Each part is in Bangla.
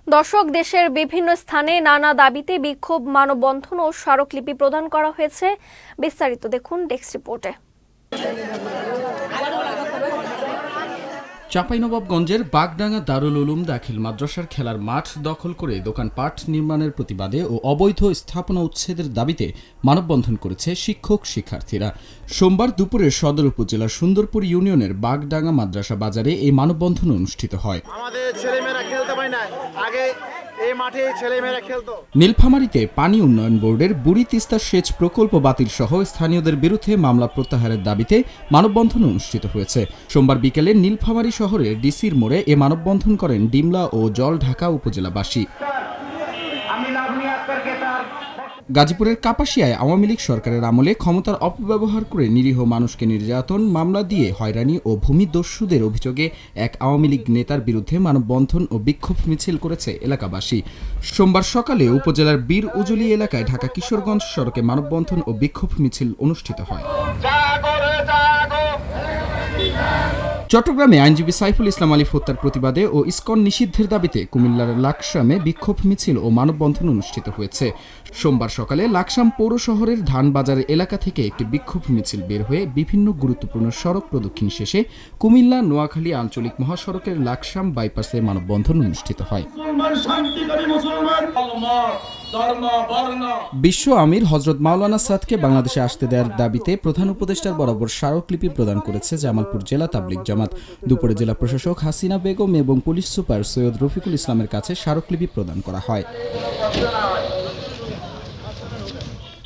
দর্শক, দেশের বিভিন্ন স্থানে নানা দাবিতে বিক্ষোভ, মানববন্ধন ও স্মারকলিপি প্রদান করা হয়েছে। বিস্তারিত দেখুন ডেস্ক রিপোর্টে। চাঁপাইনবাবগঞ্জের বাগডাঙ্গা দারুল উলুম দাখিল মাদ্রাসার খেলার মাঠ দখল করে দোকানপাট নির্মাণের প্রতিবাদে ও অবৈধ স্থাপনা উচ্ছেদের দাবিতে মানববন্ধন করেছে শিক্ষক শিক্ষার্থীরা। সোমবার দুপুরে সদর উপজেলার সুন্দরপুর ইউনিয়নের বাগডাঙ্গা মাদ্রাসা বাজারে এই মানববন্ধন অনুষ্ঠিত হয়। আমাদের ছেলেমেয়েরা খেলতে পায় না, আগে এই মাঠে ছেলেমেয়েরা খেলতো। নীলফামারীতে পানি উন্নয়ন বোর্ডের বুড়ি তিস্তা সেচ প্রকল্প বাতিল সহ স্থানীয়দের বিরুদ্ধে মামলা প্রত্যাহারের দাবিতে মানববন্ধন অনুষ্ঠিত হয়েছে। সোমবার বিকেলে নীলফামারী শহরের ডিসির মোড়ে এ মানববন্ধন করেন ডিমলা ও জলঢাকা উপজেলাবাসী। গাজীপুরের কাপাসিয়ায় আওয়ামী লীগ সরকারের আমলে ক্ষমতার অপব্যবহার করে নিরীহ মানুষকে নির্যাতন, মামলা দিয়ে হয়রানি ও ভূমিদস্যুদের অভিযোগে এক আওয়ামী লীগ নেতার বিরুদ্ধে মানববন্ধন ও বিক্ষোভ মিছিল করেছে এলাকাবাসী। সোমবার সকালে উপজেলার বীর উজলি এলাকায় ঢাকা কিশোরগঞ্জ সড়কে মানববন্ধন ও বিক্ষোভ মিছিল অনুষ্ঠিত হয়। চট্টগ্রামে আইনজীবী সাইফুল ইসলাম আলী হত্যার প্রতিবাদে ও ইসকন নিষিদ্ধের দাবিতে কুমিল্লার লাকসামে বিক্ষোভ মিছিল ও মানববন্ধন অনুষ্ঠিত হয়েছে। সোমবার সকালে লাকসাম পৌর শহরের ধানবাজার এলাকা থেকে একটি বিক্ষোভ মিছিল বের হয়ে বিভিন্ন গুরুত্বপূর্ণ সড়ক প্রদক্ষিণ শেষে কুমিল্লা নোয়াখালী আঞ্চলিক মহাসড়কের লাকসাম বাইপাসে মানববন্ধন অনুষ্ঠিত হয়। বিশ্ব আমির হযরত মাওলানা সাদকে বাংলাদেশে আসতে দেওয়ার দাবিতে প্রধান উপদেষ্টার বরাবর স্মারকলিপি প্রদান করেছে জামালপুর জেলা তাবলিগ জামাত। দুপুরে জেলা প্রশাসক হাসিনা বেগম এবং পুলিশ সুপার সৈয়দ রফিকুল ইসলামের কাছে স্মারকলিপি প্রদান করা হয়।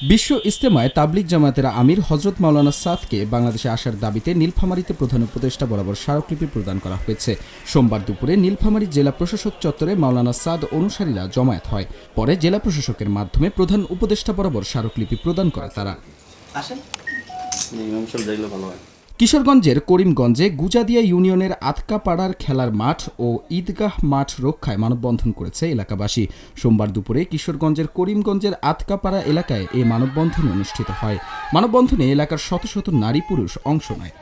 বিশ্ব ইজতেমায় তাবলিগ জামায়াতের আমির হযরত মাওলানা সাদকে বাংলাদেশে আসার দাবিতে নীলফামারীতে প্রধান উপদেষ্টা বরাবর স্মারকলিপি প্রদান করা হয়েছে। সোমবার দুপুরে নীলফামারী জেলা প্রশাসক চত্বরে মাওলানা সাদ অনুসারীরা জমায়েত হয়। পরে জেলা প্রশাসকের মাধ্যমে প্রধান উপদেষ্টা বরাবর স্মারকলিপি প্রদান করে তারা। কিশোরগঞ্জের করিমগঞ্জে গুজাদিয়া ইউনিয়নের আতকাপাড়ার খেলার মাঠ ও ঈদগাহ মাঠ রক্ষায় মানববন্ধন করেছে এলাকাবাসী। সোমবার দুপুরে কিশোরগঞ্জের করিমগঞ্জের আতকাপাড়া এলাকায় এই মানববন্ধন অনুষ্ঠিত হয়। মানববন্ধনে এলাকার শত শত নারী পুরুষ অংশ নেয়।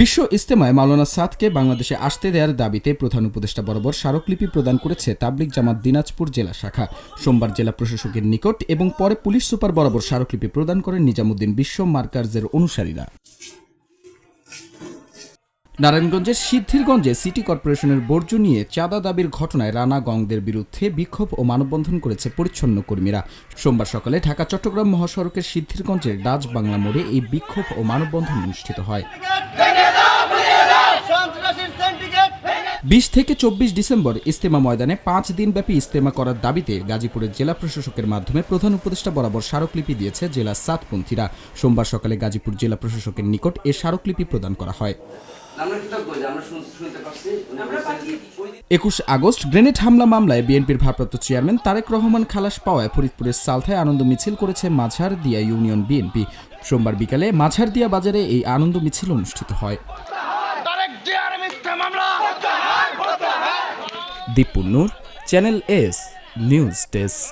বিশ্ব ইজতেমায় মাওলানা সাদকে বাংলাদেশে আসতে দেওয়ার দাবিতে প্রধান উপদেষ্টা বরাবর স্মারকলিপি প্রদান করেছে তাবলিগ জামাত দিনাজপুর জেলা শাখা। সোমবার জেলা প্রশাসকের নিকট এবং পরে পুলিশ সুপার বরাবর স্মারকলিপি প্রদান করেন নিজামুদ্দিন বিশ্ব মার্কাজের অনুসারীরা। নারায়ণগঞ্জের সিদ্ধিরগঞ্জে সিটি কর্পোরেশনের বর্জ্য নিয়ে চাঁদা দাবির ঘটনায় রানা গংদের বিরুদ্ধে বিক্ষোভ ও মানববন্ধন করেছে পরিচ্ছন্ন কর্মীরা। সোমবার সকালে ঢাকা চট্টগ্রাম মহাসড়কের সিদ্ধিরগঞ্জের ডাচ বাংলা মোড়ে এই বিক্ষোভ ও মানববন্ধন অনুষ্ঠিত হয়। 20 থেকে 24 ডিসেম্বর ইজতেমা ময়দানে 5 দিনব্যাপী ইজতেমা করার দাবিতে গাজীপুরের জেলা প্রশাসকের মাধ্যমে প্রধান উপদেষ্টা বরাবর স্মারকলিপি দিয়েছে জেলা সাতপন্থীরা। সোমবার সকালে গাজীপুর জেলা প্রশাসকের নিকট এ স্মারকলিপি প্রদান করা হয়। 21 আগস্ট গ্রেনেড হামলা মামলায় বিএনপির ভারপ্রাপ্ত চেয়ারম্যান তারেক রহমান খালাস পাওয়ায় ফরিদপুরের সালথায় আনন্দ মিছিল করেছে মাঝারদিয়া ইউনিয়ন বিএনপি। সোমবার বিকালে মাঝারদিয়া বাজারে এই আনন্দ মিছিল অনুষ্ঠিত হয়। দীপুর নূর, চ্যানেল এস নিউজ ডেস্ক।